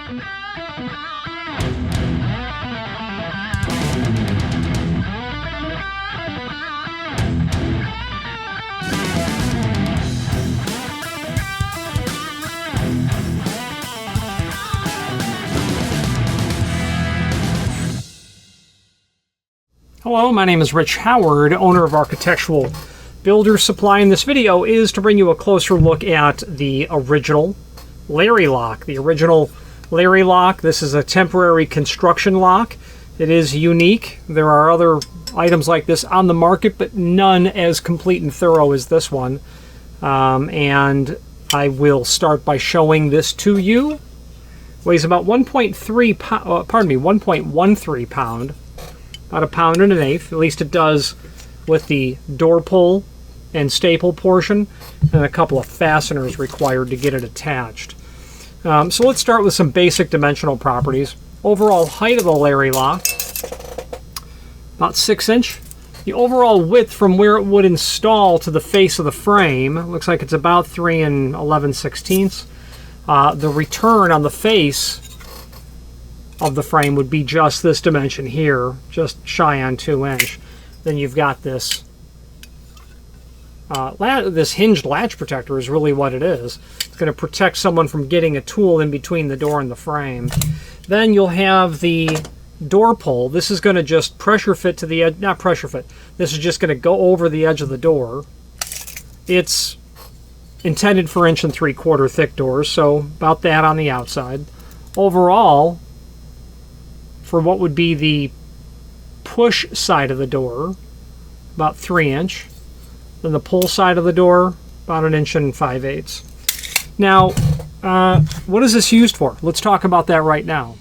Hello, my name is Rich Howard, owner of Architectural Builder Supply, and this video is to bring you a closer look at the original Larry lock. The original Larry lock, this is a temporary construction lock. It is unique. There are other items like this on the market, but none as complete and thorough as this one. And I will start by showing this to you. Weighs about 1.13 pound. About 1.1 pounds, at least it does with the door pull and staple portion, and a couple of fasteners required to get it attached. So let's start with some basic dimensional properties. Overall height of the Larry lock, about 6 inch. The overall width from where it would install to the face of the frame, looks like it's about 3 11/16. The return on the face of the frame would be just this dimension here, just shy on 2 inch. Then you've got this this hinged latch protector is really what it is. It's going to protect someone from getting a tool in between the door and the frame. Then you'll have the door pull. This is going to just pressure fit to the edge, not pressure fit. This is just going to go over the edge of the door. It's intended for 1 3/4 thick doors, so about that on the outside. Overall, for what would be the push side of the door, about 3 inch. Then the pull side of the door, about 1 5/8 inches. Now, what is this used for? Let's talk about that right now.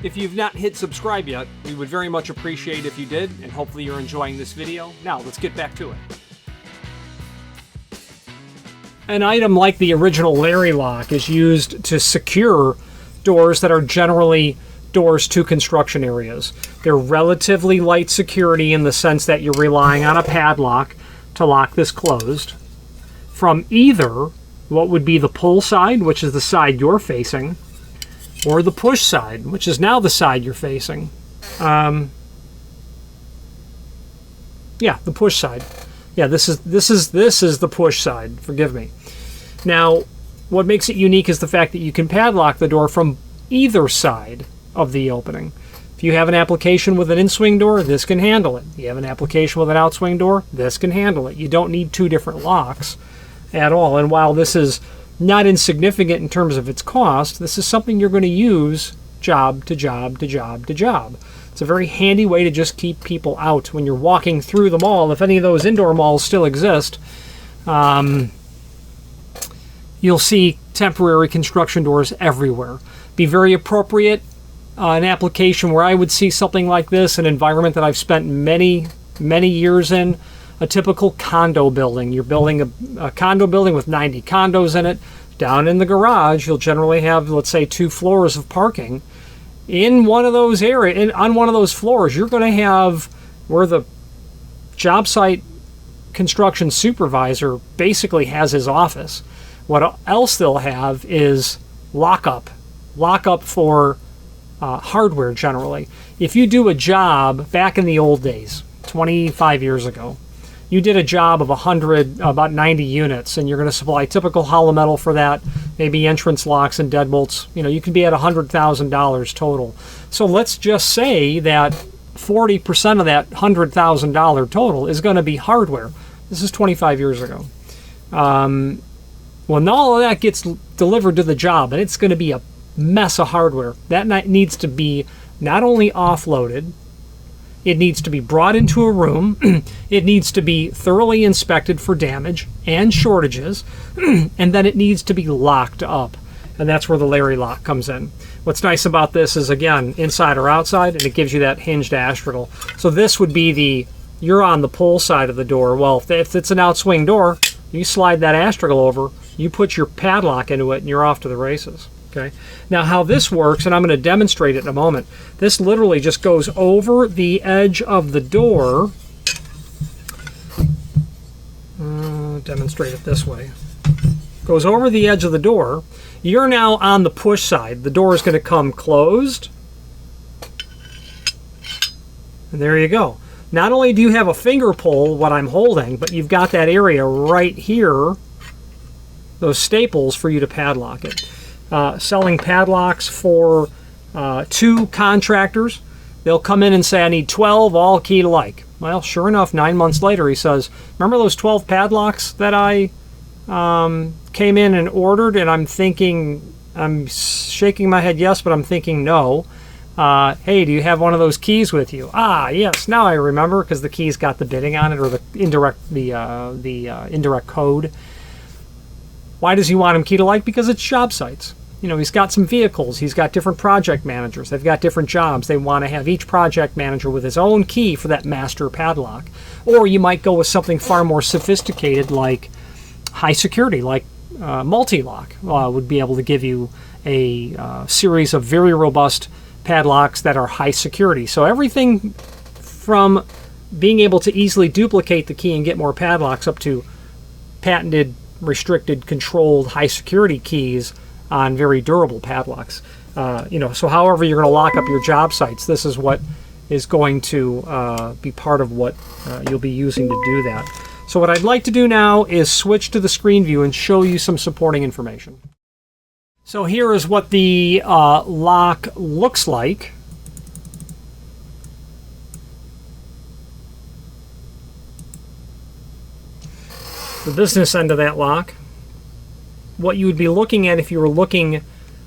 If you've not hit subscribe yet, we would very much appreciate if you did, and hopefully you're enjoying this video. Now, let's get back to it. An item like the original Larry lock is used to secure doors that are generally doors to construction areas. They're relatively light security in the sense that you're relying on a padlock to lock this closed from either what would be the pull side, which is the side you're facing, or the push side, which is now the side you're facing. Yeah, the push side. Yeah, this is the push side. Forgive me. Now, what makes it unique is the fact that you can padlock the door from either side of the opening. If you have an application with an in-swing door, this can handle it. You have an application with an out-swing door, this can handle it. You don't need two different locks at all. And while this is not insignificant in terms of its cost, this is something you're going to use job to job to job to job. It's a very handy way to just keep people out when you're walking through the mall. If any of those indoor malls still exist, you'll see temporary construction doors everywhere. Be very appropriate. An application where I would see something like this, an environment that I've spent many years in, a typical condo building. You're building a condo building with 90 condos in it. Down in the garage, you'll generally have, let's say, 2 floors of parking. In one of those areas, on one of those floors, you're going to have where the job site construction supervisor basically has his office. What else they'll have is lockup for hardware generally. If you do a job back in the old days, 25 years ago, you did a job of about 90 units, and you're going to supply typical hollow metal for that, maybe entrance locks and deadbolts. You know, you can be at $100,000 total. So let's just say that 40% of that $100,000 total is going to be hardware. This is 25 years ago. Well, all of that gets delivered to the job, and it's going to be a mess of hardware. That needs to be not only offloaded, it needs to be brought into a room, it needs to be thoroughly inspected for damage and shortages, and then it needs to be locked up. And that's where the Larry lock comes in. What's nice about this is, again, inside or outside, and it gives you that hinged astragal. So this would be you're on the pull side of the door. Well, if it's an outswing door, you slide that astragal over, you put your padlock into it, and you're off to the races. Okay. Now how this works, and I'm going to demonstrate it in a moment, this literally just goes over the edge of the door. Demonstrate it this way. Goes over the edge of the door, You're now on the push side. The door is going to come closed. And there you go. Not only do you have a finger pull, what I'm holding, but you've got that area right here, those staples for you to padlock it. Selling padlocks for 2 contractors. They'll come in and say, I need 12, all keyed alike. Well, sure enough, 9 months later, he says, remember those 12 padlocks that I came in and ordered? And I'm thinking, I'm shaking my head yes, but I'm thinking no. Hey, do you have one of those keys with you? Ah, yes, now I remember, because the key's got the bidding on it, or the indirect code. Why does he want them keyed alike? Because it's job sites. You know, he's got some vehicles. He's got different project managers. They've got different jobs. They want to have each project manager with his own key for that master padlock. Or you might go with something far more sophisticated, like high security, like multi-lock would be able to give you a series of very robust padlocks that are high security. So everything from being able to easily duplicate the key and get more padlocks up to patented, restricted, controlled, high security keys on very durable padlocks. So however you're going to lock up your job sites, this is what is going to be part of what you'll be using to do that. So what I'd like to do now is switch to the screen view and show you some supporting information. So here is what the lock looks like. The business end of that lock. What you would be looking at if you were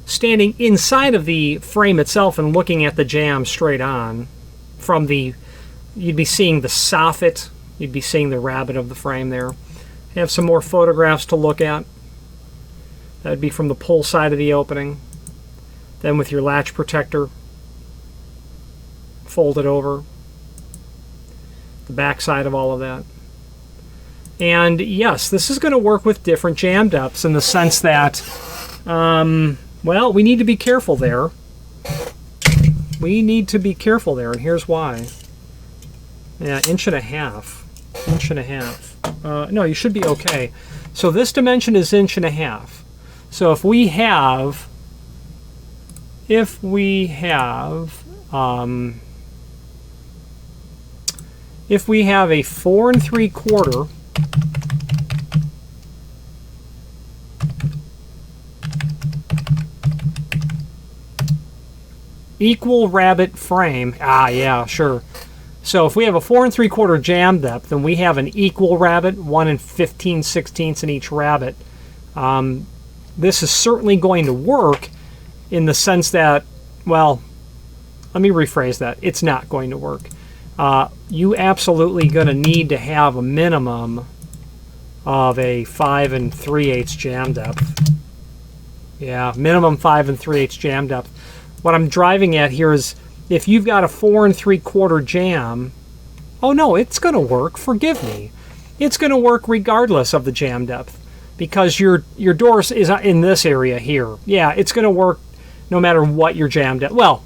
standing inside of the frame itself and looking at the jamb straight on from you'd be seeing the soffit, you'd be seeing the rabbet of the frame there. I have some more photographs to look at. That would be from the pull side of the opening. Then with your latch protector folded over. The back side of all of that. And yes, this is going to work with different jam depths in the sense that, well, we need to be careful there. We need to be careful there, and here's why. Yeah, inch and a half. No, you should be okay. So this dimension is inch and a half. So if we have a 4 3/4 equal rabbet frame, yeah, sure. So if we have a 4 3/4 jam depth and we have an equal rabbet, 1 15/16 in each rabbet, this is certainly going to work in the sense that, well, let me rephrase that. It's not going to work. You absolutely going to need to have a minimum of a 5 3/8 jam depth. Yeah, minimum 5 3/8 jam depth. What I'm driving at here is if you've got a 4 3/4 jam, oh no, it's going to work. Forgive me. It's going to work regardless of the jam depth because your door is in this area here. Yeah, it's going to work no matter what your jam depth. Well,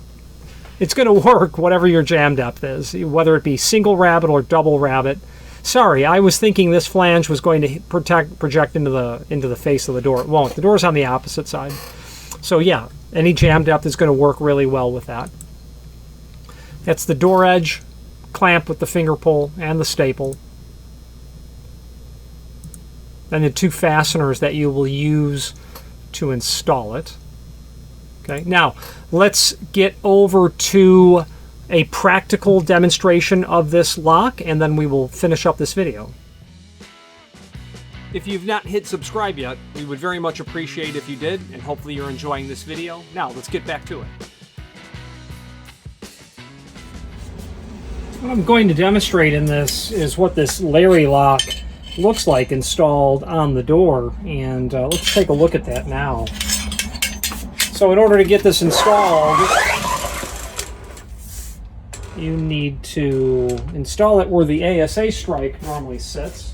it's going to work whatever your jam depth is, whether it be single rabbet or double rabbet. Sorry, I was thinking this flange was going to project into the face of the door. It won't. The door's on the opposite side. So yeah, any jam depth is going to work really well with that. That's the door edge clamp with the finger pull and the staple. And the 2 fasteners that you will use to install it. Okay, now let's get over to a practical demonstration of this lock and then we will finish up this video. If you've not hit subscribe yet, we would very much appreciate if you did, and hopefully you're enjoying this video. Now, let's get back to it. What I'm going to demonstrate in this is what this Larry lock looks like installed on the door, and let's take a look at that now. So in order to get this installed, you need to install it where the ASA strike normally sits.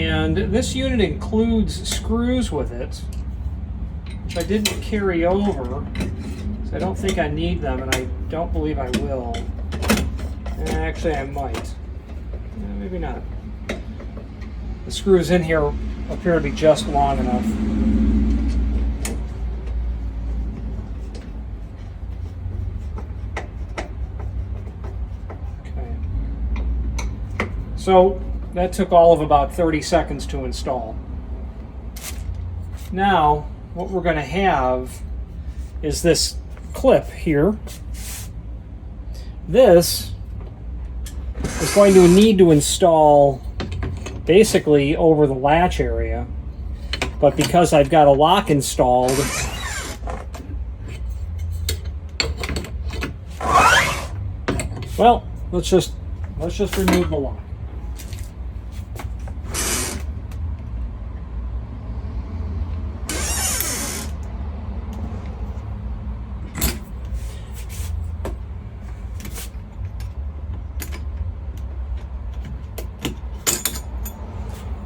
And this unit includes screws with it, which I didn't carry over, so I don't think I need them, and I don't believe I will. Actually, I might. Maybe not. The screws in here appear to be just long enough. Okay. So that took all of about 30 seconds to install. Now, what we're going to have is this clip here. This is going to need to install basically over the latch area, but because I've got a lock installed, well, let's just remove the lock.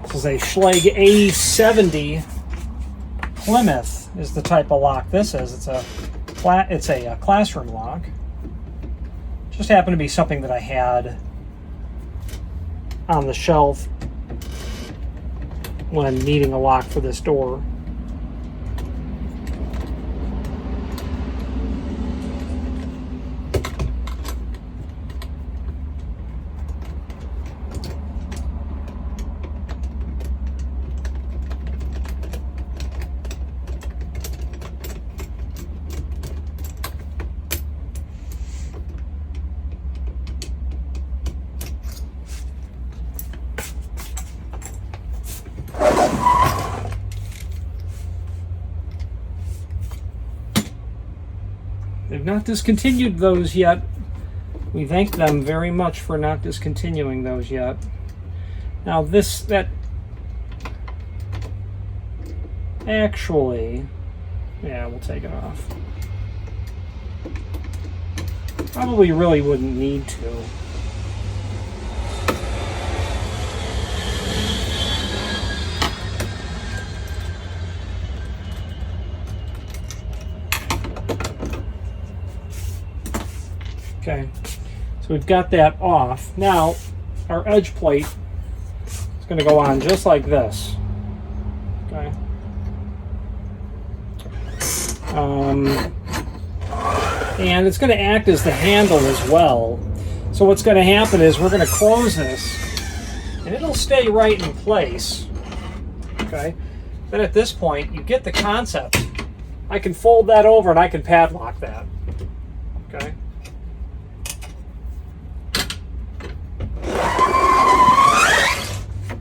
This is a Schlage A70 Plymouth is the type of lock this is. It's a classroom lock. Just happened to be something that I had on the shelf when I'm needing a lock for this door. They've not discontinued those yet. We thank them very much for not discontinuing those yet. Now actually, yeah, we'll take it off. Probably really wouldn't need to. Okay, so we've got that off. Now, our edge plate is going to go on just like this. Okay. And it's going to act as the handle as well. So what's going to happen is we're going to close this, and it'll stay right in place. Okay. Then at this point, you get the concept. I can fold that over and I can padlock that. Okay.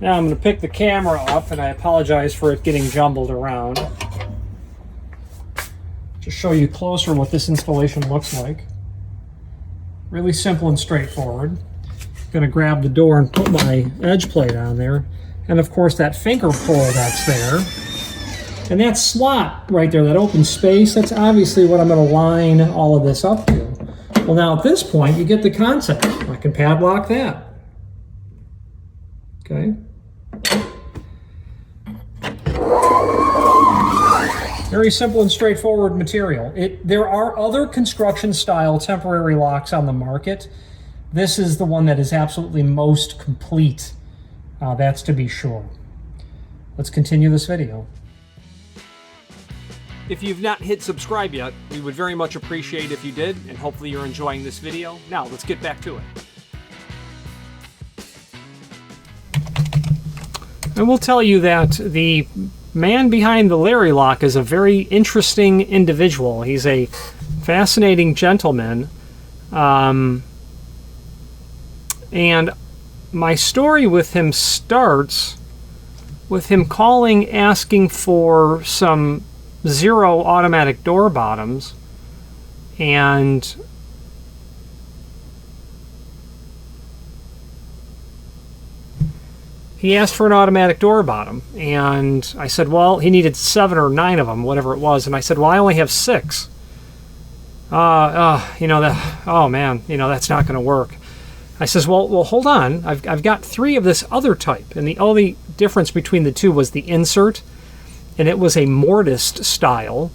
Now I'm going to pick the camera up, and I apologize for it getting jumbled around. Just show you closer what this installation looks like. Really simple and straightforward. Going to grab the door and put my edge plate on there. And of course that finger pull that's there. And that slot right there, that open space, that's obviously what I'm going to line all of this up to. Well, now at this point, you get the concept. I can padlock that. Okay. Very simple and straightforward material. There are other construction style temporary locks on the market. This is the one that is absolutely most complete. That's to be sure. Let's continue this video. If you've not hit subscribe yet, we would very much appreciate if you did, and hopefully you're enjoying this video. Now, let's get back to it. I will tell you that the man behind the Larry lock is a very interesting individual. He's a fascinating gentleman. And my story with him starts with him calling, asking for some Zero automatic door bottoms. And he asked for an automatic door bottom, and I said, well, he needed 7 or 9 of them, whatever it was, and I said, well, I only have 6. Oh man, that's not going to work. I says, well, hold on. I've got 3 of this other type, and the only difference between the two was the insert, and it was a mortised style.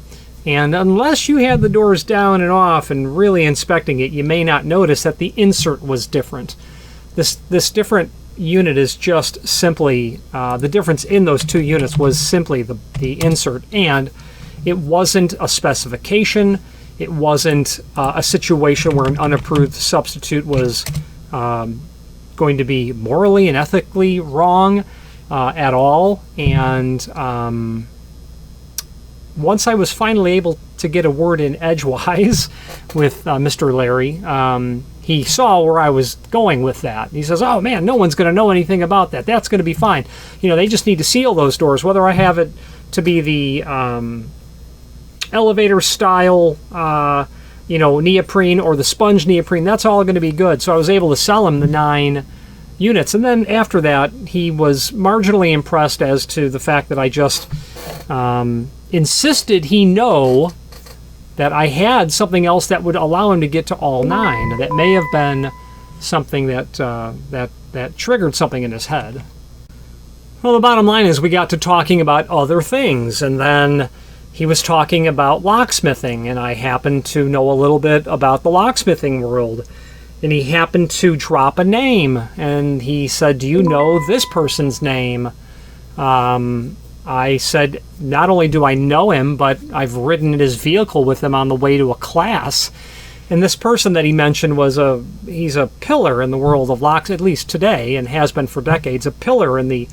And unless you had the doors down and off and really inspecting it, you may not notice that the insert was different. This different unit is just simply, the difference in those two units was simply the insert, and it wasn't a specification. It wasn't a situation where an unapproved substitute was going to be morally and ethically wrong at all. And once I was finally able to get a word in edgewise with Mr. Larry, he saw where I was going with that. He says, oh man, no one's going to know anything about that. That's going to be fine. You know, they just need to seal those doors, whether I have it to be the elevator style, neoprene or the sponge neoprene. That's all going to be good. So I was able to sell him the 9 units. And then after that, he was marginally impressed as to the fact that I just insisted he know that I had something else that would allow him to get to all 9. That may have been something that triggered something in his head. Well, the bottom line is we got to talking about other things, and then he was talking about locksmithing, and I happened to know a little bit about the locksmithing world. And he happened to drop a name, and he said, do you know this person's name? I said, not only do I know him, but I've ridden in his vehicle with him on the way to a class. And this person that he mentioned he's a pillar in the world of locks, at least today, and has been for decades, a pillar in the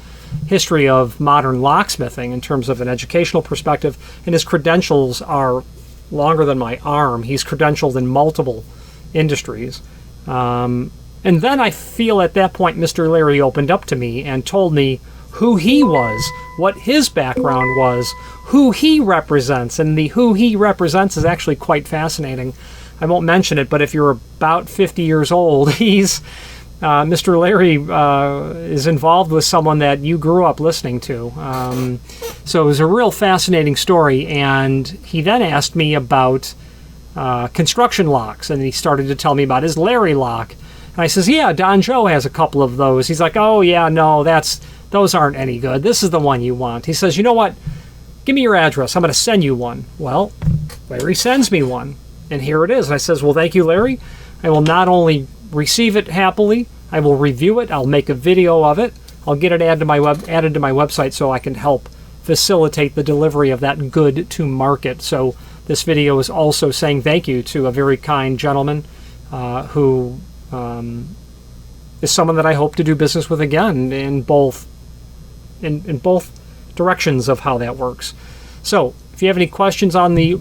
history of modern locksmithing in terms of an educational perspective. And his credentials are longer than my arm. He's credentialed in multiple industries. And then I feel at that point Mr. Larry opened up to me and told me who he was, what his background was, who he represents. And the who he represents is actually quite fascinating. I won't mention it, but if you're about 50 years old, Mr. Larry is involved with someone that you grew up listening to. So it was a real fascinating story. And he then asked me about construction locks, and he started to tell me about his Larry lock. And I says, yeah, Don Joe has a couple of those. He's like, oh yeah, no, those aren't any good. This is the one you want. He says, you know what? Give me your address. I'm going to send you one. Well, Larry sends me one, and here it is. And I says, well, thank you, Larry. I will not only receive it happily, I will review it. I'll make a video of it. I'll get it added to my website so I can help facilitate the delivery of that good to market. So this video is also saying thank you to a very kind gentleman who is someone that I hope to do business with again in both directions of how that works. So if you have any questions on the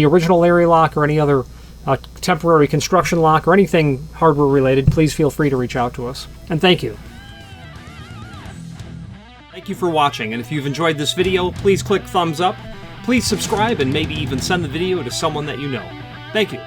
original Larry lock, or any other temporary construction lock, or anything hardware related, please feel free to reach out to us. And thank you. Thank you for watching, and if you've enjoyed this video, please click thumbs up. Please subscribe and maybe even send the video to someone that you know. Thank you.